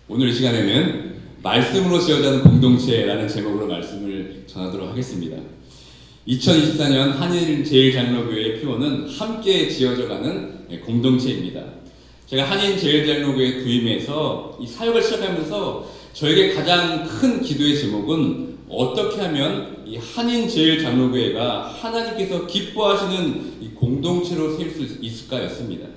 오늘 이 시간에는 말씀으로 지어자는 공동체라는 제목으로 말씀을 전하도록 하겠습니다. 2024년 한인제일장로교회의 표어는 함께 지어져가는 공동체입니다. 제가 한인제일장로교회 부임해서 이 사역을 시작하면서 저에게 가장 큰 기도의 제목은 어떻게 하면 이 한인제일장로교회가 하나님께서 기뻐하시는 이 공동체로 세울 수 있을까였습니다.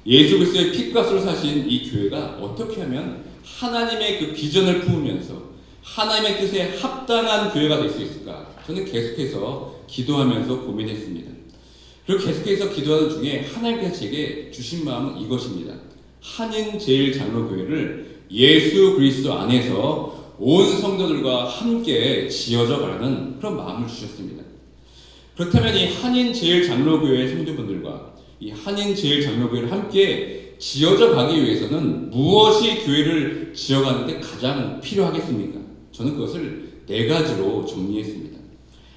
예수 그리스도의 피값으로 사신 이 교회가 어떻게 하면 하나님의 그 비전을 품으면서 하나님의 뜻에 합당한 교회가 될 수 있을까? 저는 계속해서 기도하면서 고민했습니다. 그리고 계속해서 기도하는 중에 하나님께서 제게 주신 마음은 이것입니다. 한인제일장로교회를 예수 그리스도 안에서 온 성도들과 함께 지어져 가라는 그런 마음을 주셨습니다. 그렇다면 이 한인제일장로교회 성도분들과 이 한인제일장로교회를 함께 지어져 가기 위해서는 무엇이 교회를 지어가는 데 가장 필요하겠습니까? 저는 그것을 네 가지로 정리했습니다.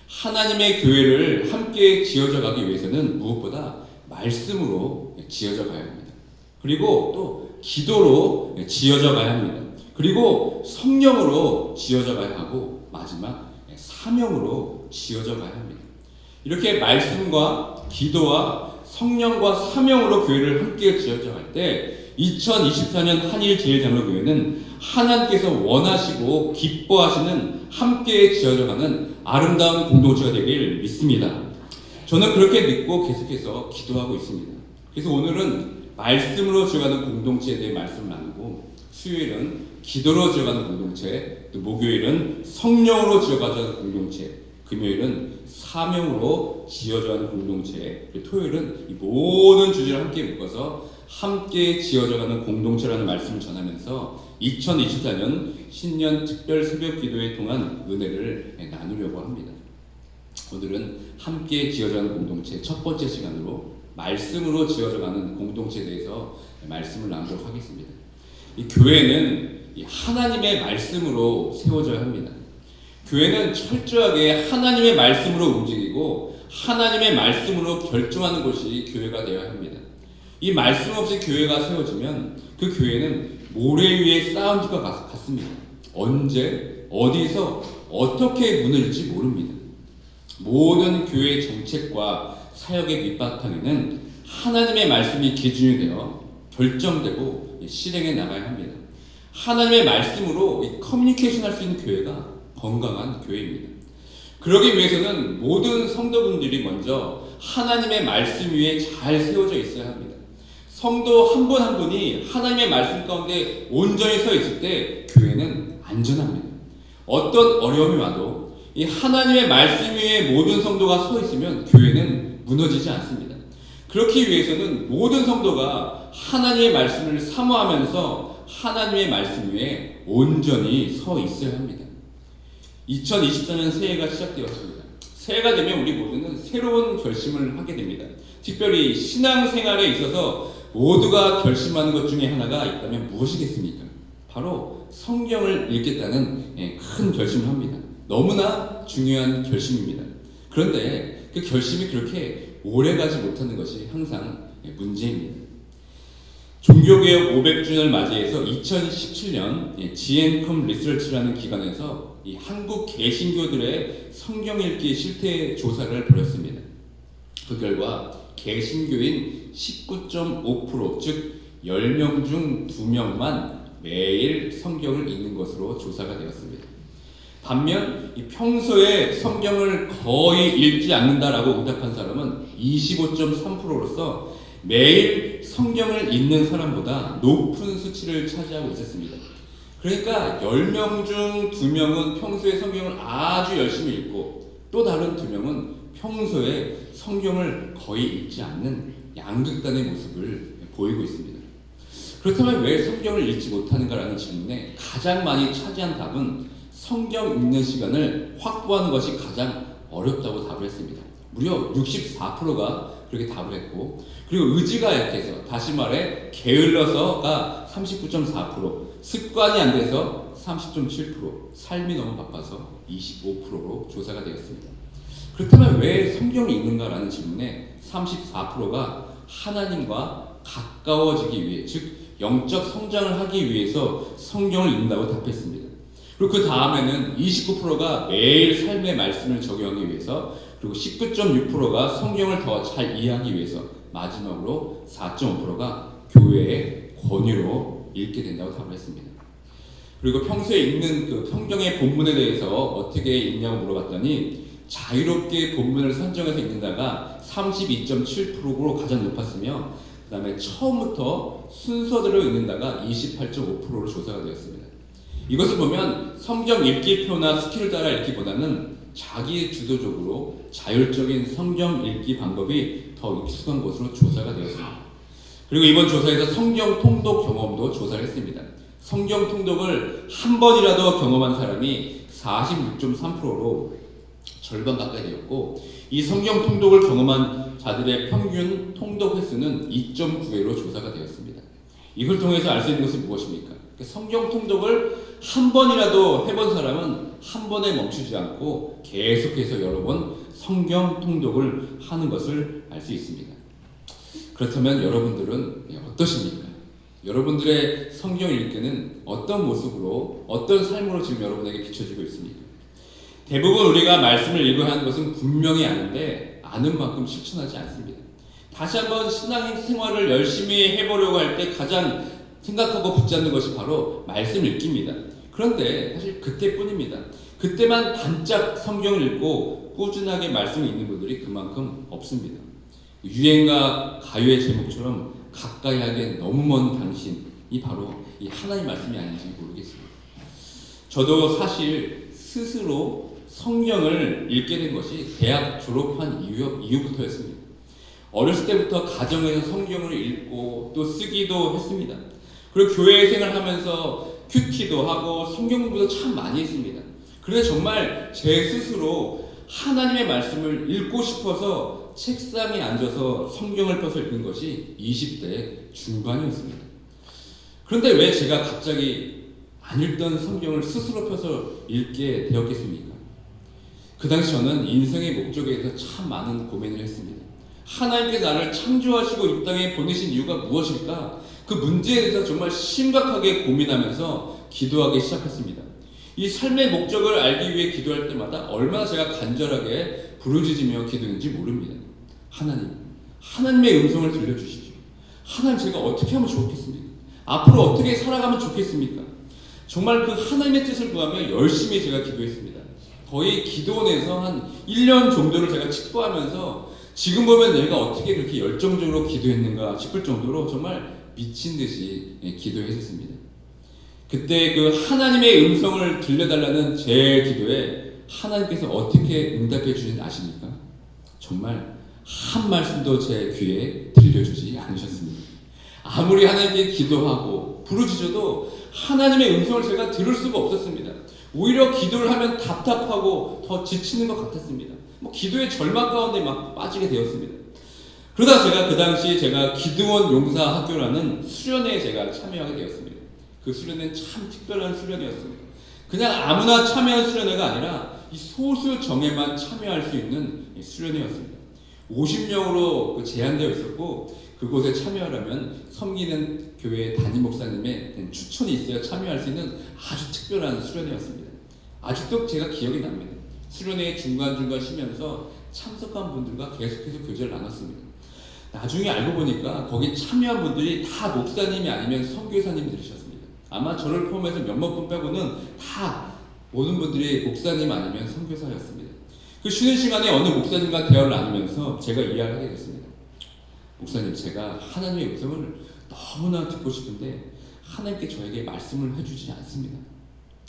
하나님의 교회를 함께 지어져 가기 위해서는 무엇보다 말씀으로 지어져 가야 합니다. 그리고 또 기도로 지어져 가야 합니다. 그리고 성령으로 지어져 가야 하고 마지막 사명으로 지어져 가야 합니다. 이렇게 말씀과 기도와 성령과 사명으로 교회를 함께 지어져 갈 때 2024년 한일제일장로교회는 하나님께서 원하시고 기뻐하시는 함께 지어져가는 아름다운 공동체가 되길 믿습니다. 저는 그렇게 믿고 계속해서 기도하고 있습니다. 그래서 오늘은 말씀으로 지어가는 공동체에 대해 말씀을 나누고 수요일은 기도로 지어가는 공동체, 또 목요일은 성령으로 지어가는 공동체, 금요일은 사명으로 지어져가는 공동체, 토요일은 이 모든 주제를 함께 묶어서 함께 지어져가는 공동체라는 말씀을 전하면서 2024년 신년 특별 새벽 기도에 통한 은혜를 나누려고 합니다. 오늘은 함께 지어져가는 공동체 첫 번째 시간으로 말씀으로 지어져가는 공동체에 대해서 말씀을 나누도록 하겠습니다. 이 교회는 이 하나님의 말씀으로 세워져야 합니다. 교회는 철저하게 하나님의 말씀으로 움직이고 하나님의 말씀으로 결정하는 것이 교회가 되어야 합니다. 이 말씀 없이 교회가 세워지면 그 교회는 모래 위에 쌓은 집과 같습니다. 언제, 어디서, 어떻게 무너질지 모릅니다. 모든 교회의 정책과 사역의 밑바탕에는 하나님의 말씀이 기준이 되어 결정되고 실행해 나가야 합니다. 하나님의 말씀으로 커뮤니케이션 할 수 있는 교회가 건강한 교회입니다. 그러기 위해서는 모든 성도분들이 먼저 하나님의 말씀 위에 잘 세워져 있어야 합니다. 성도 한 분 한 분이 하나님의 말씀 가운데 온전히 서 있을 때 교회는 안전합니다. 어떤 어려움이 와도 이 하나님의 말씀 위에 모든 성도가 서 있으면 교회는 무너지지 않습니다. 그렇기 위해서는 모든 성도가 하나님의 말씀을 사모하면서 하나님의 말씀 위에 온전히 서 있어야 합니다. 2024년 새해가 시작되었습니다. 새해가 되면 우리 모두는 새로운 결심을 하게 됩니다. 특별히 신앙생활에 있어서 모두가 결심하는 것 중에 하나가 있다면 무엇이겠습니까? 바로 성경을 읽겠다는 큰 결심을 합니다. 너무나 중요한 결심입니다. 그런데 그 결심이 그렇게 오래가지 못하는 것이 항상 문제입니다. 종교개혁 500주년을 맞이해서 2017년 GNCOM 리서치라는 기관에서 이 한국 개신교들의 성경 읽기 실태 조사를 벌였습니다. 그 결과 개신교인 19.5%, 즉 10명 중 2명만 매일 성경을 읽는 것으로 조사가 되었습니다. 반면 평소에 성경을 거의 읽지 않는다라고 응답한 사람은 25.3%로서 매일 성경을 읽는 사람보다 높은 수치를 차지하고 있었습니다. 그러니까 10명 중 2명은 평소에 성경을 아주 열심히 읽고 또 다른 2명은 평소에 성경을 거의 읽지 않는 양극단의 모습을 보이고 있습니다. 그렇다면 왜 성경을 읽지 못하는가라는 질문에 가장 많이 차지한 답은 성경 읽는 시간을 확보하는 것이 가장 어렵다고 답을 했습니다. 무려 64%가 그렇게 답을 했고, 그리고 의지가 약해서, 다시 말해 게을러서가 39.4%, 습관이 안 돼서 30.7%, 삶이 너무 바빠서 25%로 조사가 되었습니다. 그렇다면 왜 성경을 읽는가라는 질문에 34%가 하나님과 가까워지기 위해, 즉 영적 성장을 하기 위해서 성경을 읽는다고 답했습니다. 그리고 그 다음에는 29%가 매일 삶의 말씀을 적용하기 위해서, 그리고 19.6%가 성경을 더 잘 이해하기 위해서, 마지막으로 4.5%가 교회의 권유로 읽게 된다고 답을 했습니다. 그리고 평소에 읽는 그 성경의 본문에 대해서 어떻게 읽냐고 물어봤더니 자유롭게 본문을 선정해서 읽는다가 32.7%로 가장 높았으며, 그 다음에 처음부터 순서대로 읽는다가 28.5%로 조사가 되었습니다. 이것을 보면 성경 읽기표나 스킬을 따라 읽기보다는 자기 주도적으로 자율적인 성경 읽기 방법이 더 익숙한 것으로 조사가 되었습니다. 그리고 이번 조사에서 성경 통독 경험도 조사를 했습니다. 성경 통독을 한 번이라도 경험한 사람이 46.3%로 절반 가까이 되었고, 이 성경 통독을 경험한 자들의 평균 통독 횟수는 2.9회로 조사가 되었습니다. 이걸 통해서 알 수 있는 것은 무엇입니까? 성경 통독을 한 번이라도 해본 사람은 한 번에 멈추지 않고 계속해서 여러 번 성경 통독을 하는 것을 알 수 있습니다. 그렇다면 여러분들은 어떠십니까? 여러분들의 성경 읽기는 어떤 모습으로, 어떤 삶으로 지금 여러분에게 비춰지고 있습니까? 대부분 우리가 말씀을 읽어야 하는 것은 분명히 아는데 아는 만큼 실천하지 않습니다. 다시 한번 신앙 생활을 열심히 해보려고 할 때 가장 생각하고 붙잡는 것이 바로 말씀 읽기입니다. 그런데 사실 그때뿐입니다. 그때만 반짝 성경을 읽고 꾸준하게 말씀을 읽는 분들이 그만큼 없습니다. 유행가 가요의 제목처럼 가까이 하기엔 너무 먼 당신이 바로 이 하나님 말씀이 아닌지 모르겠습니다. 저도 사실 스스로 성경을 읽게 된 것이 대학 졸업한 이후부터였습니다. 어렸을 때부터 가정에서 성경을 읽고 또 쓰기도 했습니다. 그리고 교회 생활하면서 큐티도 하고 성경 공부도 참 많이 했습니다. 그런데 정말 제 스스로 하나님의 말씀을 읽고 싶어서 책상에 앉아서 성경을 펴서 읽는 것이 20대 중반이었습니다. 그런데 왜 제가 갑자기 안 읽던 성경을 스스로 펴서 읽게 되었겠습니까? 그 당시 저는 인생의 목적에 대해서 참 많은 고민을 했습니다. 하나님께서 나를 창조하시고 이 땅에 보내신 이유가 무엇일까? 그 문제에 대해서 정말 심각하게 고민하면서 기도하기 시작했습니다. 이 삶의 목적을 알기 위해 기도할 때마다 얼마나 제가 간절하게 부르짖으며 기도했는지 모릅니다. 하나님의 음성을 들려주십시오. 하나님, 제가 어떻게 하면 좋겠습니까? 앞으로 어떻게 살아가면 좋겠습니까? 정말 그 하나님의 뜻을 구하며 열심히 제가 기도했습니다. 거의 기도원에서 한 1년 정도를 제가 칙도하면서 지금 보면 내가 어떻게 그렇게 열정적으로 기도했는가 싶을 정도로 정말 미친 듯이 기도했었습니다. 그때 그 하나님의 음성을 들려달라는 제 기도에 하나님께서 어떻게 응답해 주신지 아십니까? 정말 한 말씀도 제 귀에 들려주지 않으셨습니다. 아무리 하나님께 기도하고 부르짖어도 하나님의 음성을 제가 들을 수가 없었습니다. 오히려 기도를 하면 답답하고 더 지치는 것 같았습니다. 기도의 절망 가운데 막 빠지게 되었습니다. 그러다 제가 그 당시 제가 기드원 용사학교라는 수련회에 제가 참여하게 되었습니다. 그 수련회는 참 특별한 수련회였습니다. 그냥 아무나 참여한 수련회가 아니라 이 소수 정예만 참여할 수 있는 수련회였습니다. 50명으로 제한되어 있었고, 그곳에 참여하려면 섬기는 교회 담임 목사님의 추천이 있어야 참여할 수 있는 아주 특별한 수련회였습니다. 아직도 제가 기억이 납니다. 수련회 중간중간 쉬면서 참석한 분들과 계속해서 교제를 나눴습니다. 나중에 알고 보니까 거기 참여한 분들이 다 목사님이 아니면 선교사님들이셨습니다. 아마 저를 포함해서 몇몇 분 빼고는 다 모든 분들이 목사님 아니면 선교사였습니다. 그 쉬는 시간에 어느 목사님과 대화를 나누면서 제가 이야기를 하게 됐습니다. 목사님, 제가 하나님의 음성을 너무나 듣고 싶은데 하나님께 저에게 말씀을 해주지 않습니다.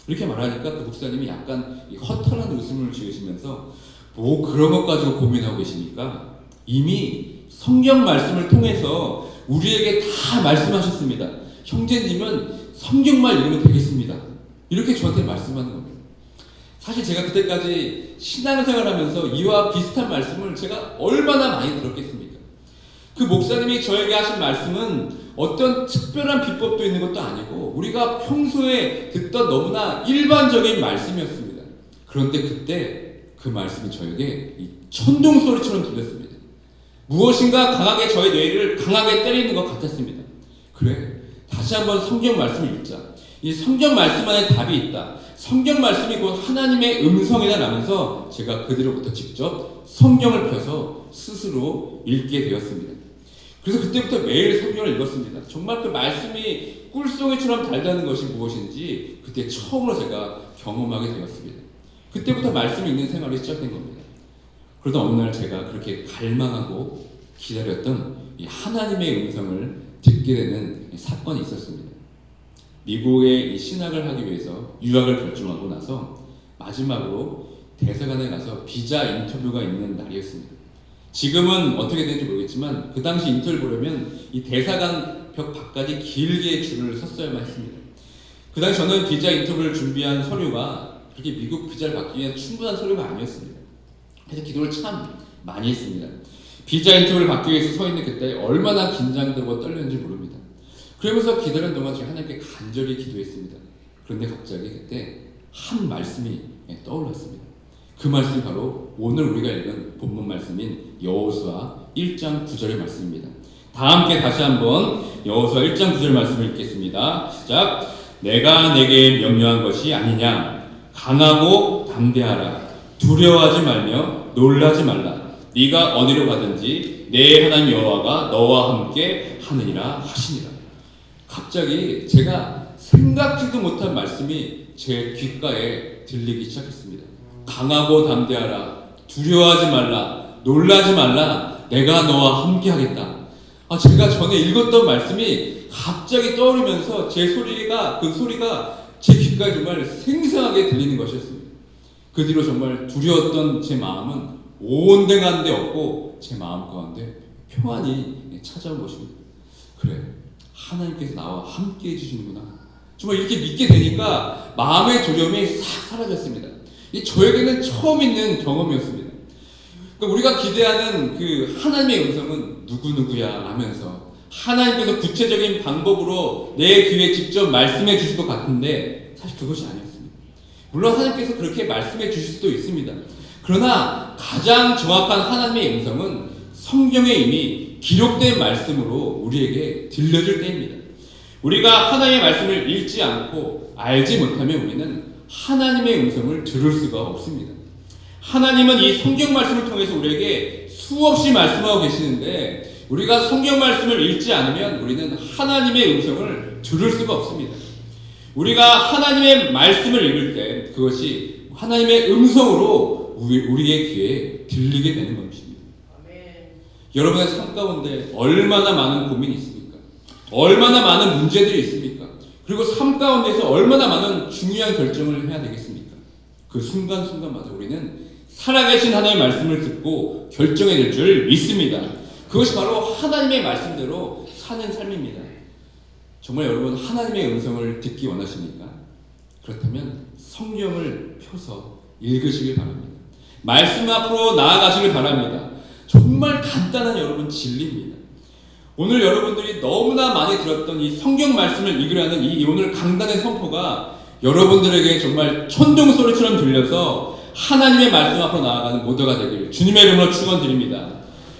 이렇게 말하니까 그 목사님이 약간 허탈한 웃음을 지으시면서 뭐 그런 것 가지고 고민하고 계십니까? 이미 성경 말씀을 통해서 우리에게 다 말씀하셨습니다. 형제님은 성경만 읽으면 되겠습니다. 이렇게 저한테 말씀하는 겁니다. 사실 제가 그때까지 신앙생활하면서 이와 비슷한 말씀을 제가 얼마나 많이 들었겠습니까? 그 목사님이 저에게 하신 말씀은 어떤 특별한 비법도 있는 것도 아니고 우리가 평소에 듣던 너무나 일반적인 말씀이었습니다. 그런데 그때 그 말씀이 저에게 이 천둥 소리처럼 들렸습니다. 무엇인가 강하게 저의 뇌를 강하게 때리는 것 같았습니다. 그래, 다시 한번 성경 말씀을 읽자. 이 성경 말씀 안에 답이 있다. 성경 말씀이 곧 하나님의 음성이다라면서 제가 그들로부터 직접 성경을 펴서 스스로 읽게 되었습니다. 그래서 그때부터 매일 성경을 읽었습니다. 정말 그 말씀이 꿀송이처럼 달다는 것이 무엇인지 그때 처음으로 제가 경험하게 되었습니다. 그때부터 말씀 읽는 생활이 시작된 겁니다. 그러다 어느 날 제가 그렇게 갈망하고 기다렸던 이 하나님의 음성을 듣게 되는 사건이 있었습니다. 미국에 신학을 하기 위해서 유학을 결정하고 나서 마지막으로 대사관에 가서 비자 인터뷰가 있는 날이었습니다. 지금은 어떻게 되는지 모르겠지만 그 당시 인터뷰를 보려면 이 대사관 벽 밖까지 길게 줄을 섰어야만 했습니다. 그 당시 저는 비자 인터뷰를 준비한 서류가 그렇게 미국 비자를 받기 위한 충분한 서류가 아니었습니다. 그래서 기도를 참 많이 했습니다. 비자 인터뷰를 받기 위해서 서 있는 그때 얼마나 긴장되고 떨렸는지 모릅니다. 그러면서 기다리는 동안 제가 하나님께 간절히 기도했습니다. 그런데 갑자기 그때 한 말씀이 떠올랐습니다. 그 말씀이 바로 오늘 우리가 읽은 본문 말씀인 여호수아 1장 9절의 말씀입니다. 다 함께 다시 한번 여호수아 1장 9절 말씀을 읽겠습니다. 시작. 내가 내게 명령한 것이 아니냐. 강하고 담대하라. 두려워하지 말며 놀라지 말라. 네가 어디로 가든지 내 하나님 여호와가 너와 함께 하느니라 하시니라. 갑자기 제가 생각지도 못한 말씀이 제 귓가에 들리기 시작했습니다. 강하고 담대하라. 두려워하지 말라. 놀라지 말라. 내가 너와 함께 하겠다. 제가 전에 읽었던 말씀이 갑자기 떠오르면서 그 소리가 제 귓가에 정말 생생하게 들리는 것이었습니다. 그 뒤로 정말 두려웠던 제 마음은 온데간데 없고 제 마음 가운데 평안이 찾아온 것입니다. 그래, 하나님께서 나와 함께 해주시는구나. 정말 이렇게 믿게 되니까 마음의 두려움이 싹 사라졌습니다. 저에게는 처음 있는 경험이었습니다. 그러니까 우리가 기대하는 그 하나님의 음성은 누구누구야 하면서 하나님께서 구체적인 방법으로 내 귀에 직접 말씀해 주실 것 같은데 사실 그것이 아니었습니다. 물론 하나님께서 그렇게 말씀해 주실 수도 있습니다. 그러나 가장 정확한 하나님의 음성은 성경에 이미 기록된 말씀으로 우리에게 들려줄 때입니다. 우리가 하나님의 말씀을 읽지 않고 알지 못하면 우리는 하나님의 음성을 들을 수가 없습니다. 하나님은 이 성경 말씀을 통해서 우리에게 수없이 말씀하고 계시는데 우리가 성경 말씀을 읽지 않으면 우리는 하나님의 음성을 들을 수가 없습니다. 우리가 하나님의 말씀을 읽을 때 그것이 하나님의 음성으로 우리의 귀에 들리게 되는 것입니다. 여러분의 삶 가운데 얼마나 많은 고민이 있습니까? 얼마나 많은 문제들이 있습니까? 그리고 삶 가운데서 얼마나 많은 중요한 결정을 해야 되겠습니까? 그 순간순간마다 우리는 살아계신 하나님의 말씀을 듣고 결정해야 될 줄 믿습니다. 그것이 바로 하나님의 말씀대로 사는 삶입니다. 정말 여러분 하나님의 음성을 듣기 원하십니까? 그렇다면 성경을 펴서 읽으시길 바랍니다. 말씀 앞으로 나아가시길 바랍니다. 정말 간단한 여러분 진리입니다. 오늘 여러분들이 너무나 많이 들었던 이 성경 말씀을 읽으라는 이 오늘 강단의 선포가 여러분들에게 정말 천둥소리처럼 들려서 하나님의 말씀 앞으로 나아가는 모두가 되길 주님의 이름으로 축원드립니다.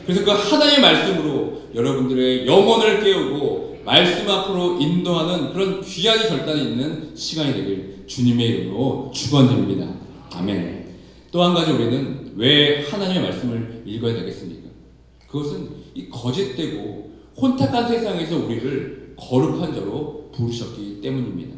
그래서 그 하나님의 말씀으로 여러분들의 영혼을 깨우고 말씀 앞으로 인도하는 그런 귀한 결단이 있는 시간이 되길 주님의 이름으로 축원드립니다. 아멘. 또 한 가지 우리는 왜 하나님의 말씀을 읽어야 되겠습니까? 그것은 이 거짓되고 혼탁한 세상에서 우리를 거룩한 자로 부르셨기 때문입니다.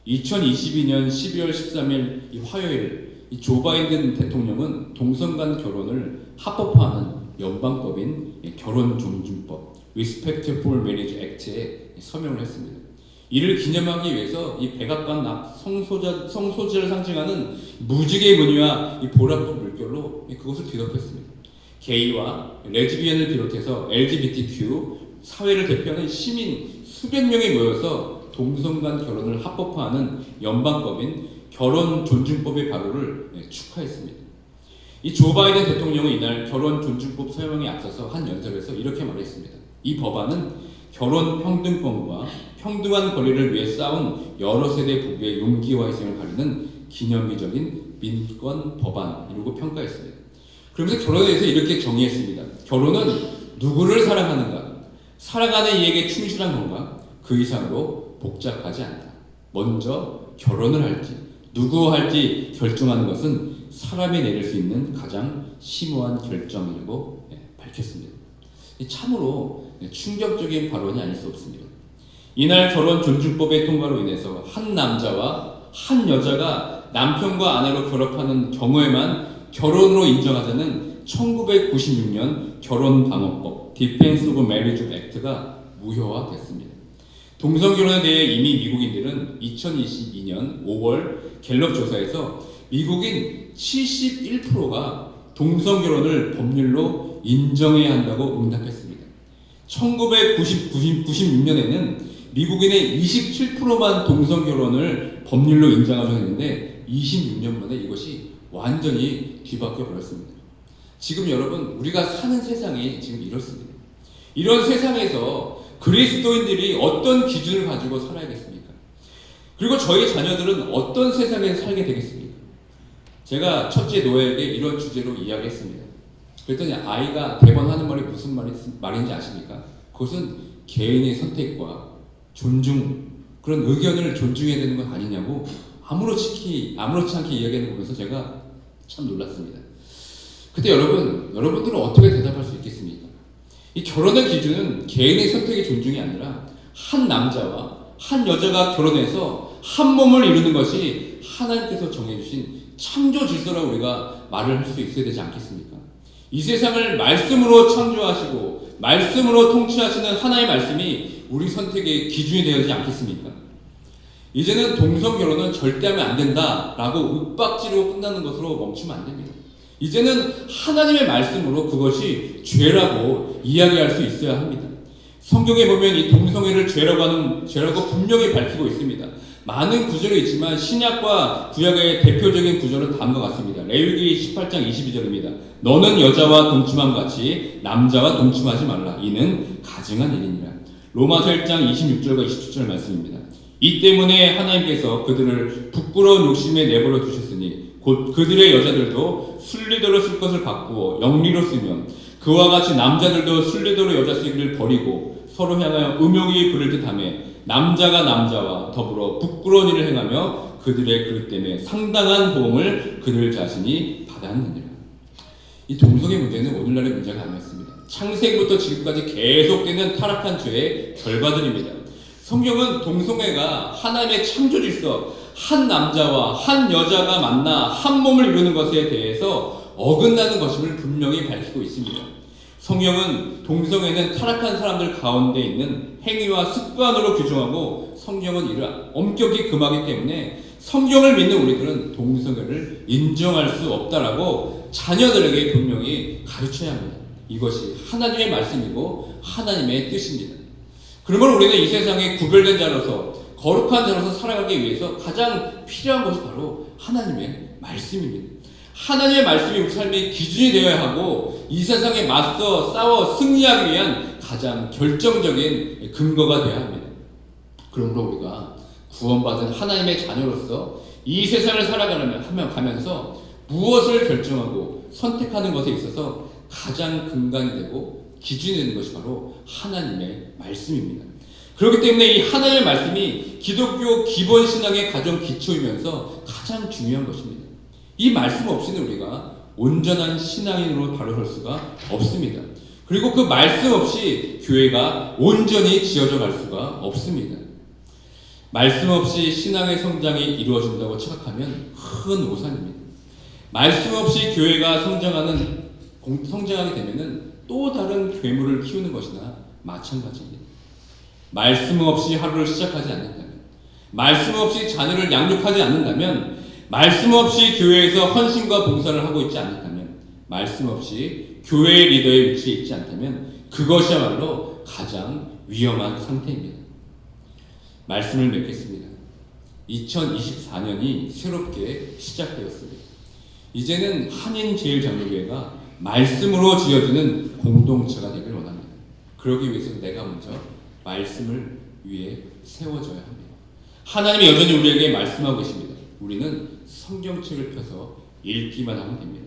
2022년 12월 13일 이 화요일 이 조 바이든 대통령은 동성 간 결혼을 합법화하는 연방법인 결혼존중법 Respect for Marriage Act에 서명을 했습니다. 이를 기념하기 위해서 이 백악관 성소자를 상징하는 무지개 무늬와 이 보랏빛 물결로 그것을 뒤덮였습니다. 게이와 레즈비언을 비롯해서 LGBTQ 사회를 대표하는 시민 수백 명이 모여서 동성 간 결혼을 합법화하는 연방법인 결혼존중법의 발효를 축하했습니다. 이 조 바이든 대통령은 이날 결혼존중법 서명에 앞서서 한 연설에서 이렇게 말했습니다. 이 법안은 결혼 평등권과 평등한 권리를 위해 싸운 여러 세대 부부의 용기와 희생을 가리는 기념비적인 민권 법안이라고 평가했습니다. 그러면서 결혼에 대해서 이렇게 정의했습니다. 결혼은 누구를 사랑하는가? 사랑하는 이에게 충실한 건가? 그 이상으로 복잡하지 않다. 먼저 결혼을 할지 누구와 할지 결정하는 것은 사람이 내릴 수 있는 가장 심오한 결정이라고 밝혔습니다. 참으로 충격적인 발언이 아닐 수 없습니다. 이날 결혼존중법의 통과로 인해서 한 남자와 한 여자가 남편과 아내로 결합하는 경우에만 결혼으로 인정하자는 1996년 결혼방어법 (Defense of Marriage Act가) 무효화됐습니다. 동성결혼에 대해 이미 미국인들은 2022년 5월 갤럽 조사에서 미국인 71%가 동성결혼을 법률로 인정해야 한다고 응답했습니다. 1996년에는 미국인의 27%만 동성결혼을 법률로 인정하려 했는데 26년 만에 이것이 완전히 뒤바뀌어 버렸습니다. 지금 여러분, 우리가 사는 세상이 지금 이렇습니다. 이런 세상에서 그리스도인들이 어떤 기준을 가지고 살아야겠습니까? 그리고 저희 자녀들은 어떤 세상에서 살게 되겠습니까? 제가 첫째 노예에게 이런 주제로 이야기했습니다. 그랬더니 아이가 대번 하는 말이 무슨 말인지 아십니까? 그것은 개인의 선택과 존중, 그런 의견을 존중해야 되는 건 아니냐고 아무렇지 않게 이야기하는 거 보면서 제가 참 놀랐습니다. 그때 여러분들은 어떻게 대답할 수 있겠습니까? 이 결혼의 기준은 개인의 선택의 존중이 아니라 한 남자와 한 여자가 결혼해서 한 몸을 이루는 것이 하나님께서 정해주신 창조 질서라고 우리가 말을 할 수 있어야 되지 않겠습니까? 이 세상을 말씀으로 창조하시고 말씀으로 통치하시는 하나의 말씀이 우리 선택의 기준이 되어야 되지 않겠습니까? 이제는 동성결혼은 절대 하면 안 된다라고 윽박지르고 끝나는 것으로 멈추면 안 됩니다. 이제는 하나님의 말씀으로 그것이 죄라고 이야기할 수 있어야 합니다. 성경에 보면 이 동성애를 죄라고 분명히 밝히고 있습니다. 많은 구절이 있지만 신약과 구약의 대표적인 구절은 다음과 같습니다. 레위기 18장 22절입니다. 너는 여자와 동침함 같이 남자와 동침하지 말라. 이는 가증한 일이니라. 로마서 1장 26절과 27절 말씀입니다. 이 때문에 하나님께서 그들을 부끄러운 욕심에 내버려 두셨으니 곧 그들의 여자들도 순리대로 쓸 것을 바꾸어 영리로 쓰면 그와 같이 남자들도 순리대로 여자 쓰기를 버리고 서로 향하여 음욕이 부를 듯하며 남자가 남자와 더불어 부끄러운 일을 행하며 그들의 그릇 때문에 상당한 보응을 그들 자신이 받았느니라. 이 동성애 문제는 오늘날의 문제가 아니었습니다. 창세기부터 지금까지 계속되는 타락한 죄의 결과들입니다. 성경은 동성애가 하나님의 창조 질서, 한 남자와 한 여자가 만나 한 몸을 이루는 것에 대해서 어긋나는 것임을 분명히 밝히고 있습니다. 성경은 동성애는 타락한 사람들 가운데 있는 행위와 습관으로 규정하고 성경은 이를 엄격히 금하기 때문에 성경을 믿는 우리들은 동성애를 인정할 수 없다라고 자녀들에게 분명히 가르쳐야 합니다. 이것이 하나님의 말씀이고 하나님의 뜻입니다. 그러면 우리는 이 세상에 구별된 자로서 거룩한 자로서 살아가기 위해서 가장 필요한 것이 바로 하나님의 말씀입니다. 하나님의 말씀이 우리 삶의 기준이 되어야 하고 이 세상에 맞서 싸워 승리하기 위한 가장 결정적인 근거가 되어야 합니다. 그러므로 우리가 구원받은 하나님의 자녀로서 이 세상을 살아가면서 무엇을 결정하고 선택하는 것에 있어서 가장 근간이 되고 기준이 되는 것이 바로 하나님의 말씀입니다. 그렇기 때문에 이 하나님의 말씀이 기독교 기본 신앙의 가장 기초이면서 가장 중요한 것입니다. 이 말씀 없이는 우리가 온전한 신앙인으로 바로 설 수가 없습니다. 그리고 그 말씀 없이 교회가 온전히 지어져 갈 수가 없습니다. 말씀 없이 신앙의 성장이 이루어진다고 착각하면 큰 오산입니다. 말씀 없이 교회가 성장하게 되면은 또 다른 괴물을 키우는 것이나 마찬가지입니다. 말씀 없이 하루를 시작하지 않는다면, 말씀 없이 자녀를 양육하지 않는다면, 말씀 없이 교회에서 헌신과 봉사를 하고 있지 않는다면, 말씀 없이 교회의 리더의 위치에 있지 않다면 그것이야말로 가장 위험한 상태입니다. 말씀을 맺겠습니다. 2024년이 새롭게 시작되었습니다. 이제는 한인제일장로교회가 말씀으로 지어지는 공동체가 되길 원합니다. 그러기 위해서 내가 먼저 말씀을 위해 세워져야 합니다. 하나님이 여전히 우리에게 말씀하고 계십니다. 우리는 성경책을 펴서 읽기만 하면 됩니다.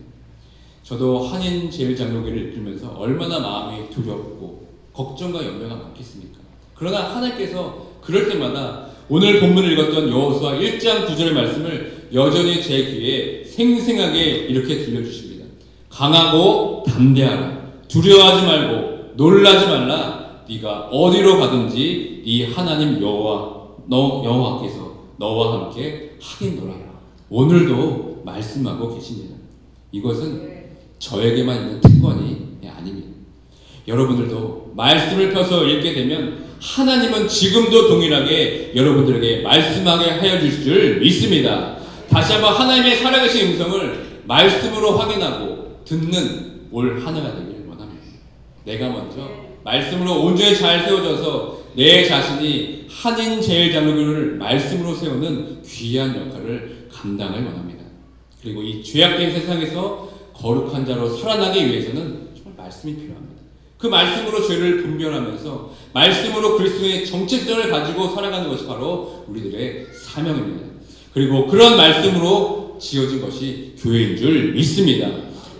저도 한인제일장로교회를 읽으면서 얼마나 마음이 두렵고 걱정과 염려가 많겠습니까? 그러나 하나님께서 그럴 때마다 오늘 본문을 읽었던 여호수아 1장 9절의 말씀을 여전히 제 귀에 생생하게 이렇게 들려주십니다. 강하고 담대하라. 두려워하지 말고 놀라지 말라. 네가 어디로 가든지 네 하나님 여호와께서 너와 함께 하겠노라. 오늘도 말씀하고 계십니다. 이것은 저에게만 있는 특권이 아닙니다. 여러분들도 말씀을 펴서 읽게 되면 하나님은 지금도 동일하게 여러분들에게 말씀하게 하여 주실 줄 믿습니다. 다시 한번 하나님의 살아계신 음성을 말씀으로 확인하고 듣는 올 한 해가 되길 원합니다. 내가 먼저 말씀으로 온전히 잘 세워져서 내 자신이 한인 제일장로교를 말씀으로 세우는 귀한 역할을 감당을 원합니다. 그리고 이 죄악된 세상에서 거룩한 자로 살아나기 위해서는 정말 말씀이 필요합니다. 그 말씀으로 죄를 분별하면서 말씀으로 그리스도의 정체성을 가지고 살아가는 것이 바로 우리들의 사명입니다. 그리고 그런 말씀으로 지어진 것이 교회인 줄 믿습니다.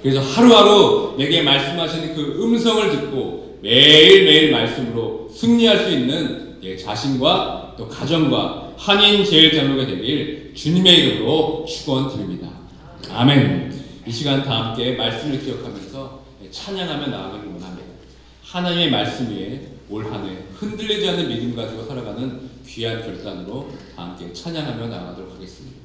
그래서 하루하루 내게 말씀하시는 그 음성을 듣고 매일매일 말씀으로 승리할 수 있는 내 자신과 또 가정과 한인 제일장로가 되길 주님의 이름으로 축원드립니다. 아멘. 이 시간 다 함께 말씀을 기억하면서 찬양하며 나아가길 원합니다. 하나님의 말씀 위에 올 한 해 흔들리지 않는 믿음 가지고 살아가는 귀한 결단으로 함께 찬양하며 나아가도록 하겠습니다.